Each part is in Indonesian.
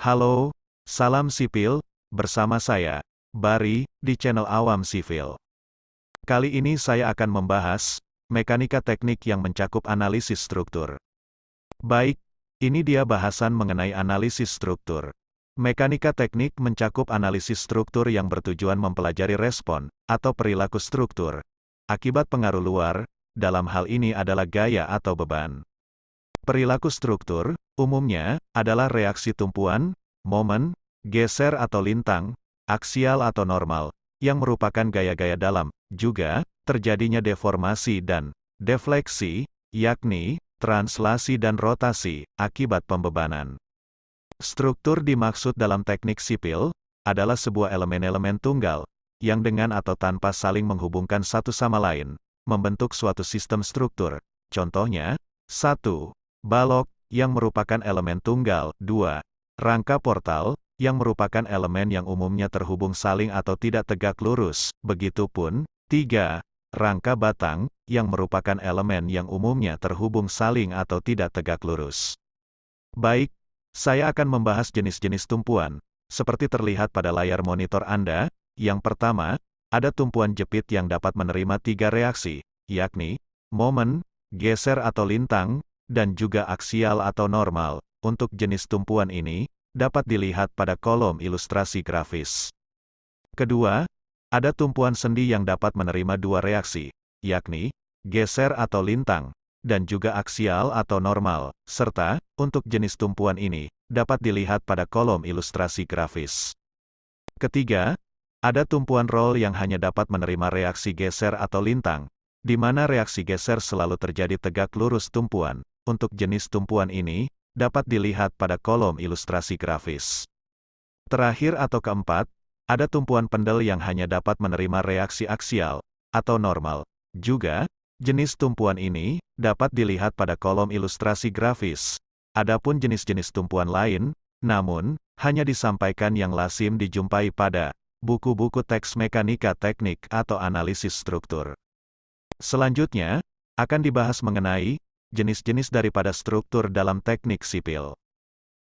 Halo, salam sipil, bersama saya, Bari, di channel Awam Sivil. Kali ini saya akan membahas mekanika teknik yang mencakup analisis struktur. Baik, ini dia bahasan mengenai analisis struktur. Mekanika teknik mencakup analisis struktur yang bertujuan mempelajari respon atau perilaku struktur akibat pengaruh luar, dalam hal ini adalah gaya atau beban. Perilaku struktur, umumnya, adalah reaksi tumpuan, momen, geser atau lintang, aksial atau normal, yang merupakan gaya-gaya dalam, juga, terjadinya deformasi dan defleksi, yakni, translasi dan rotasi, akibat pembebanan. Struktur dimaksud dalam teknik sipil, adalah sebuah elemen-elemen tunggal, yang dengan atau tanpa saling menghubungkan satu sama lain, membentuk suatu sistem struktur. Contohnya, 1. Balok, yang merupakan elemen tunggal. 2. Rangka portal, yang merupakan elemen yang umumnya terhubung saling atau tidak tegak lurus. Begitupun, 3. Rangka batang, yang merupakan elemen yang umumnya terhubung saling atau tidak tegak lurus. Baik, saya akan membahas jenis-jenis tumpuan, seperti terlihat pada layar monitor Anda. Yang pertama, ada tumpuan jepit yang dapat menerima 3 reaksi, yakni, momen, geser atau lintang, dan juga aksial atau normal. Untuk jenis tumpuan ini, dapat dilihat pada kolom ilustrasi grafis. Kedua, ada tumpuan sendi yang dapat menerima 2 reaksi, yakni, geser atau lintang, dan juga aksial atau normal, serta, untuk jenis tumpuan ini, dapat dilihat pada kolom ilustrasi grafis. Ketiga, ada tumpuan roll yang hanya dapat menerima reaksi geser atau lintang, di mana reaksi geser selalu terjadi tegak lurus tumpuan. Untuk jenis tumpuan ini, dapat dilihat pada kolom ilustrasi grafis. Terakhir atau keempat, ada tumpuan pendel yang hanya dapat menerima reaksi aksial, atau normal. Juga, jenis tumpuan ini, dapat dilihat pada kolom ilustrasi grafis. Adapun jenis-jenis tumpuan lain, namun, hanya disampaikan yang lazim dijumpai pada buku-buku teks mekanika teknik atau analisis struktur. Selanjutnya, akan dibahas mengenai jenis-jenis daripada struktur dalam teknik sipil.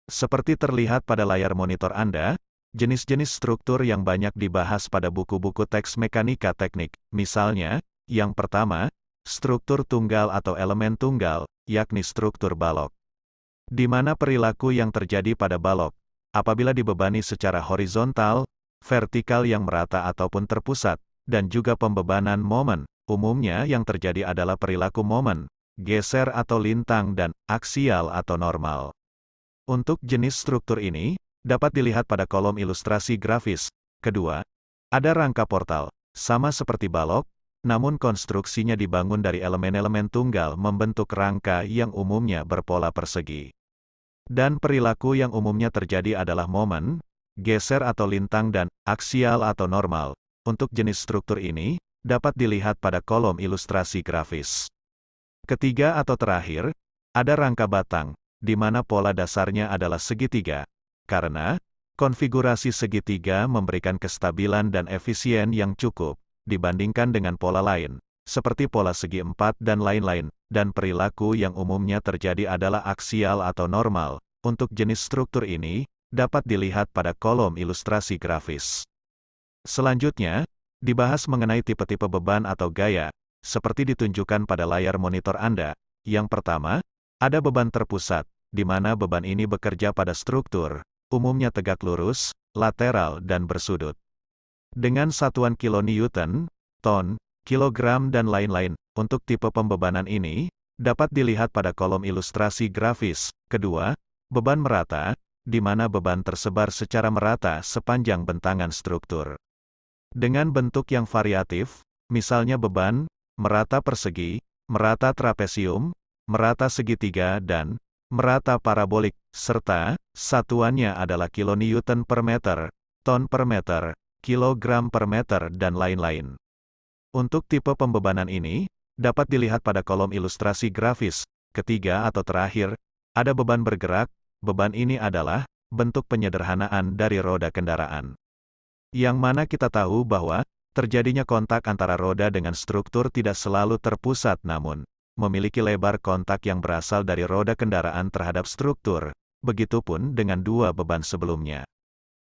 Seperti terlihat pada layar monitor Anda, jenis-jenis struktur yang banyak dibahas pada buku-buku teks mekanika teknik, misalnya, yang pertama, struktur tunggal atau elemen tunggal, yakni struktur balok. Di mana perilaku yang terjadi pada balok, apabila dibebani secara horizontal, vertikal yang merata ataupun terpusat, dan juga pembebanan momen, umumnya yang terjadi adalah perilaku momen, geser atau lintang dan aksial atau normal. Untuk jenis struktur ini, dapat dilihat pada kolom ilustrasi grafis. Kedua, ada rangka portal, sama seperti balok, namun konstruksinya dibangun dari elemen-elemen tunggal membentuk rangka yang umumnya berpola persegi. Dan perilaku yang umumnya terjadi adalah momen, geser atau lintang dan aksial atau normal. Untuk jenis struktur ini, dapat dilihat pada kolom ilustrasi grafis. Ketiga atau terakhir, ada rangka batang, di mana pola dasarnya adalah segitiga, karena konfigurasi segitiga memberikan kestabilan dan efisien yang cukup, dibandingkan dengan pola lain, seperti pola segi 4 dan lain-lain, dan perilaku yang umumnya terjadi adalah aksial atau normal. Untuk jenis struktur ini, dapat dilihat pada kolom ilustrasi grafis. Selanjutnya, dibahas mengenai tipe-tipe beban atau gaya, seperti ditunjukkan pada layar monitor Anda. Yang pertama, ada beban terpusat, di mana beban ini bekerja pada struktur, umumnya tegak lurus, lateral dan bersudut. Dengan satuan kilonewton, ton, kilogram dan lain-lain. Untuk tipe pembebanan ini, dapat dilihat pada kolom ilustrasi grafis. Kedua, beban merata, di mana beban tersebar secara merata sepanjang bentangan struktur. Dengan bentuk yang variatif, misalnya beban merata persegi, merata trapesium, merata segitiga dan merata parabolik, serta satuannya adalah kilonewton per meter, ton per meter, kilogram per meter dan lain-lain. Untuk tipe pembebanan ini, dapat dilihat pada kolom ilustrasi grafis. Ketiga atau terakhir, ada beban bergerak. Beban ini adalah bentuk penyederhanaan dari roda kendaraan. Yang mana kita tahu bahwa terjadinya kontak antara roda dengan struktur tidak selalu terpusat namun memiliki lebar kontak yang berasal dari roda kendaraan terhadap struktur, begitupun dengan dua beban sebelumnya.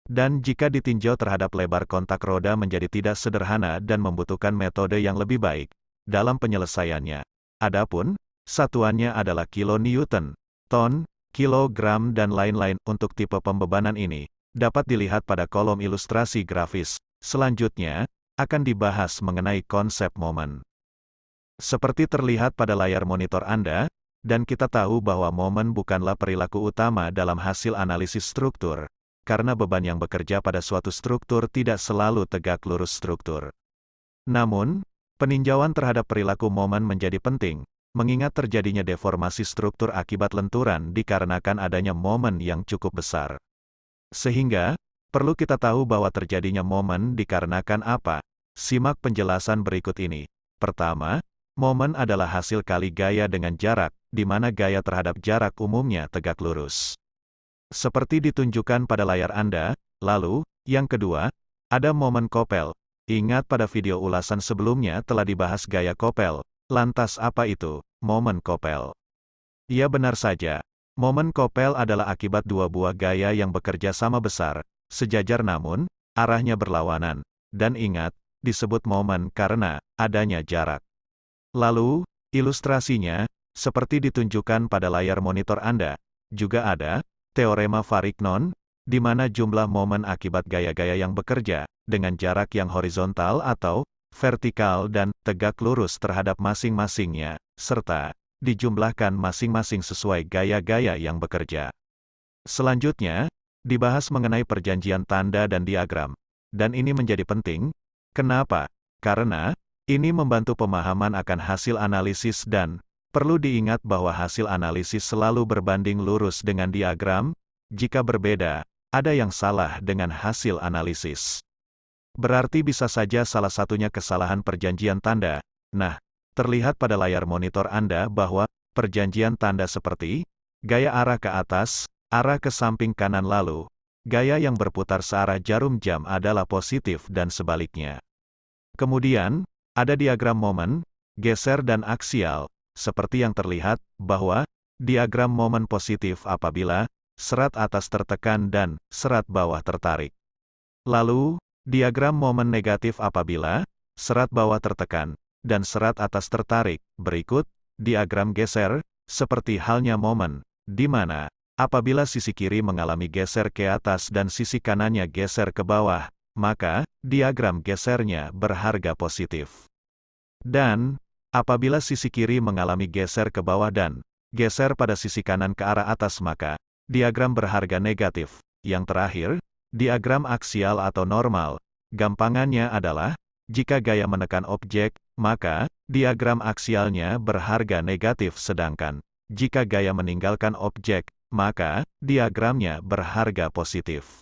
Dan jika ditinjau terhadap lebar kontak roda menjadi tidak sederhana dan membutuhkan metode yang lebih baik dalam penyelesaiannya. Adapun, satuannya adalah kilonewton, ton, kilogram dan lain-lain untuk tipe pembebanan ini, dapat dilihat pada kolom ilustrasi grafis. Selanjutnya, akan dibahas mengenai konsep momen. Seperti terlihat pada layar monitor Anda, dan kita tahu bahwa momen bukanlah perilaku utama dalam hasil analisis struktur, karena beban yang bekerja pada suatu struktur tidak selalu tegak lurus struktur. Namun, peninjauan terhadap perilaku momen menjadi penting, mengingat terjadinya deformasi struktur akibat lenturan dikarenakan adanya momen yang cukup besar. Sehingga, perlu kita tahu bahwa terjadinya momen dikarenakan apa. Simak penjelasan berikut ini. Pertama, momen adalah hasil kali gaya dengan jarak, di mana gaya terhadap jarak umumnya tegak lurus. Seperti ditunjukkan pada layar Anda. Lalu, yang kedua, ada momen Koppel. Ingat pada video ulasan sebelumnya telah dibahas gaya Koppel. Lantas apa itu momen Koppel? Ya benar saja. Momen Koppel adalah akibat dua buah gaya yang bekerja sama besar, sejajar namun, arahnya berlawanan. Dan ingat, disebut momen karena adanya jarak. Lalu, ilustrasinya, seperti ditunjukkan pada layar monitor Anda, juga ada teorema Varignon, di mana jumlah momen akibat gaya-gaya yang bekerja, dengan jarak yang horizontal atau vertikal dan tegak lurus terhadap masing-masingnya, serta dijumlahkan masing-masing sesuai gaya-gaya yang bekerja. Selanjutnya, dibahas mengenai perjanjian tanda dan diagram. Dan ini menjadi penting. Kenapa? Karena ini membantu pemahaman akan hasil analisis dan perlu diingat bahwa hasil analisis selalu berbanding lurus dengan diagram. Jika berbeda, ada yang salah dengan hasil analisis. Berarti bisa saja salah satunya kesalahan perjanjian tanda. Nah, terlihat pada layar monitor Anda bahwa perjanjian tanda seperti gaya arah ke atas, arah ke samping kanan lalu, gaya yang berputar searah jarum jam adalah positif dan sebaliknya. Kemudian, ada diagram momen, geser dan aksial. Seperti yang terlihat, bahwa diagram momen positif apabila serat atas tertekan dan serat bawah tertarik. Lalu, diagram momen negatif apabila serat bawah tertekan dan serat atas tertarik. Berikut, diagram geser, seperti halnya momen, di mana apabila sisi kiri mengalami geser ke atas dan sisi kanannya geser ke bawah, maka diagram gesernya berharga positif. Dan apabila sisi kiri mengalami geser ke bawah dan geser pada sisi kanan ke arah atas maka diagram berharga negatif. Yang terakhir, diagram aksial atau normal. Gampangannya adalah, jika gaya menekan objek, maka diagram aksialnya berharga negatif sedangkan jika gaya meninggalkan objek, maka diagramnya berharga positif.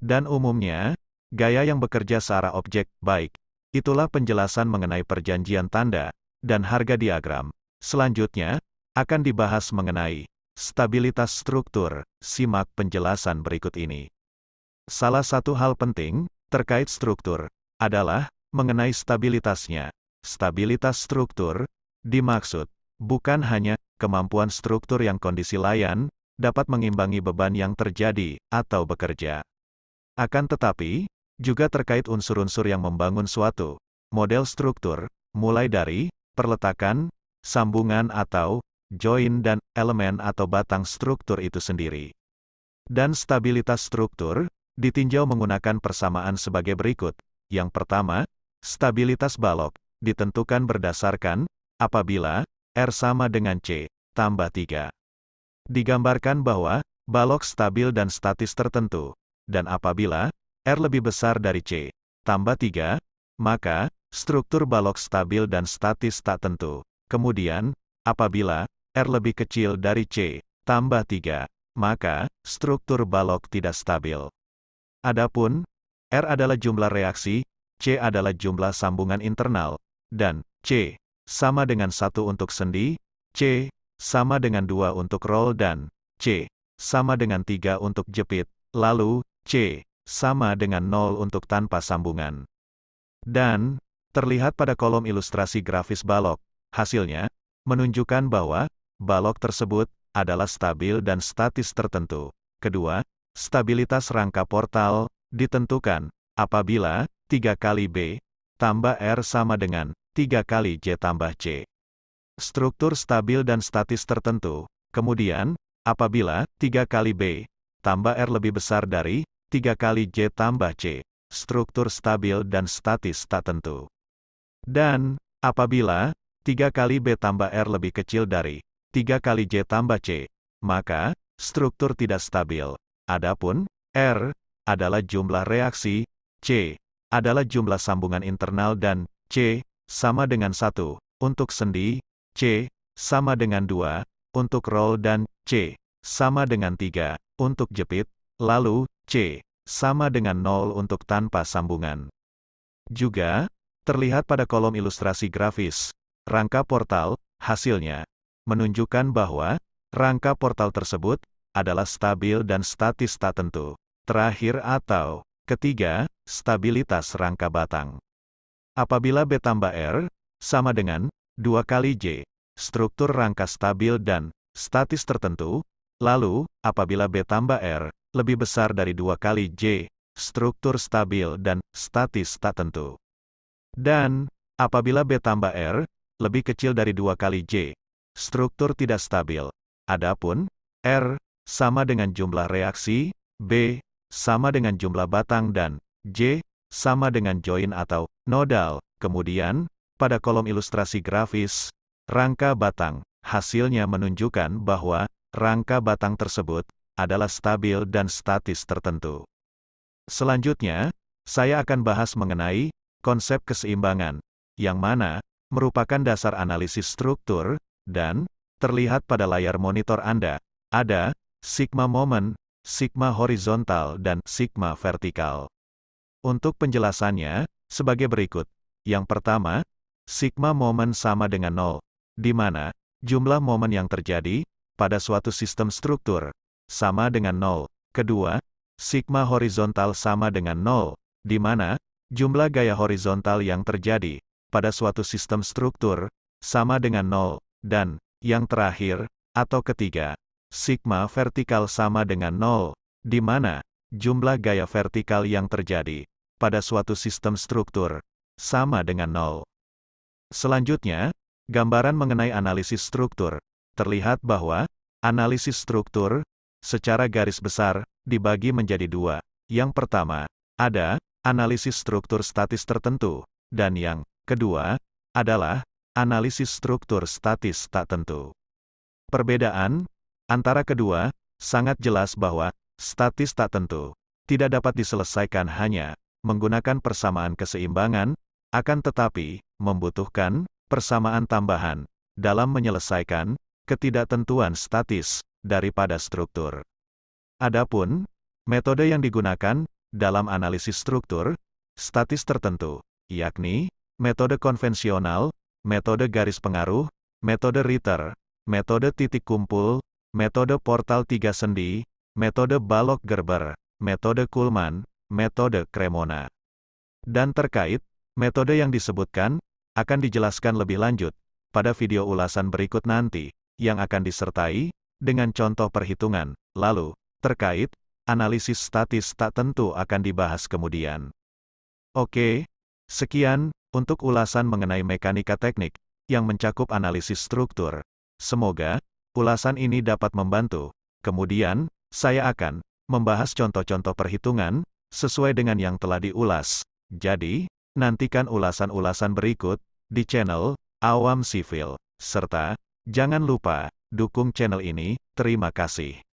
Dan umumnya, gaya yang bekerja searah objek, baik. Itulah penjelasan mengenai perjanjian tanda dan harga diagram. Selanjutnya, akan dibahas mengenai stabilitas struktur. Simak penjelasan berikut ini. Salah satu hal penting terkait struktur adalah mengenai stabilitasnya. Stabilitas struktur dimaksud bukan hanya kemampuan struktur yang kondisi layan dapat mengimbangi beban yang terjadi atau bekerja. Akan tetapi, juga terkait unsur-unsur yang membangun suatu model struktur, mulai dari perletakan, sambungan atau join dan elemen atau batang struktur itu sendiri. Dan stabilitas struktur ditinjau menggunakan persamaan sebagai berikut. Yang pertama, stabilitas balok ditentukan berdasarkan apabila R sama dengan C tambah 3. Digambarkan bahwa balok stabil dan statis tertentu, dan apabila R lebih besar dari C tambah 3, maka struktur balok stabil dan statis tak tentu. Kemudian, apabila R lebih kecil dari C tambah 3, maka struktur balok tidak stabil. Adapun R adalah jumlah reaksi, C adalah jumlah sambungan internal, dan C sama dengan 1 untuk sendi, C sama dengan 2 untuk roll dan C sama dengan 3 untuk jepit, lalu C sama dengan 0 untuk tanpa sambungan. Dan terlihat pada kolom ilustrasi grafis balok, hasilnya menunjukkan bahwa balok tersebut adalah stabil dan statis tertentu. Kedua, stabilitas rangka portal ditentukan apabila 3 kali B tambah R sama dengan 3 kali J tambah C. Struktur stabil dan statis tertentu. Kemudian, apabila 3 kali B tambah R lebih besar dari 3 kali J tambah C, struktur stabil dan statis tak tentu. Dan, apabila 3 kali B tambah R lebih kecil dari 3 kali J tambah C, maka struktur tidak stabil. Adapun R adalah jumlah reaksi, C adalah jumlah sambungan internal dan C sama dengan 1 untuk sendi, C sama dengan 2 untuk roll dan C sama dengan 3 untuk jepit, lalu C sama dengan 0 untuk tanpa sambungan. Juga, terlihat pada kolom ilustrasi grafis, rangka portal, hasilnya, menunjukkan bahwa rangka portal tersebut adalah stabil dan statis tak tentu. Terakhir atau ketiga, stabilitas rangka batang. Apabila B tambah R sama dengan 2 kali J, struktur rangka stabil dan statis tertentu, lalu apabila B tambah R lebih besar dari 2 kali J, struktur stabil dan statis tak tentu. Dan, apabila B tambah R lebih kecil dari 2 kali J, struktur tidak stabil. Adapun R sama dengan jumlah reaksi, B sama dengan jumlah batang dan J sama dengan join atau nodal. Kemudian, pada kolom ilustrasi grafis, rangka batang, hasilnya menunjukkan bahwa rangka batang tersebut adalah stabil dan statis tertentu. Selanjutnya, saya akan bahas mengenai konsep keseimbangan, yang mana merupakan dasar analisis struktur, dan terlihat pada layar monitor Anda, ada sigma momen, sigma horizontal dan sigma vertikal. Untuk penjelasannya, sebagai berikut. Yang pertama, sigma momen sama dengan 0, di mana jumlah momen yang terjadi pada suatu sistem struktur sama dengan 0. Kedua, sigma horizontal sama dengan 0, di mana jumlah gaya horizontal yang terjadi pada suatu sistem struktur sama dengan 0. Dan, yang terakhir, atau ketiga, sigma vertikal sama dengan 0, di mana jumlah gaya vertikal yang terjadi pada suatu sistem struktur sama dengan 0. Selanjutnya, gambaran mengenai analisis struktur. Terlihat bahwa analisis struktur secara garis besar dibagi menjadi dua. Yang pertama, ada analisis struktur statis tertentu, dan yang kedua adalah analisis struktur statis tak tentu. Perbedaan antara kedua sangat jelas bahwa statis tak tentu tidak dapat diselesaikan hanya menggunakan persamaan keseimbangan, akan tetapi membutuhkan persamaan tambahan dalam menyelesaikan ketidaktentuan statis daripada struktur. Adapun metode yang digunakan dalam analisis struktur statis tertentu, yakni metode konvensional, metode garis pengaruh, metode Ritter, metode titik kumpul, metode portal 3 sendi, metode Balog-Gerber, metode Kuhlmann, metode Cremona. Dan terkait metode yang disebutkan akan dijelaskan lebih lanjut pada video ulasan berikut nanti, yang akan disertai dengan contoh perhitungan. Lalu, terkait analisis statis tak tentu akan dibahas kemudian. Oke, sekian untuk ulasan mengenai mekanika teknik yang mencakup analisis struktur. Semoga ulasan ini dapat membantu. Kemudian, saya akan membahas contoh-contoh perhitungan sesuai dengan yang telah diulas. Jadi, nantikan ulasan-ulasan berikut di channel Awam Sivil. Serta, jangan lupa dukung channel ini. Terima kasih.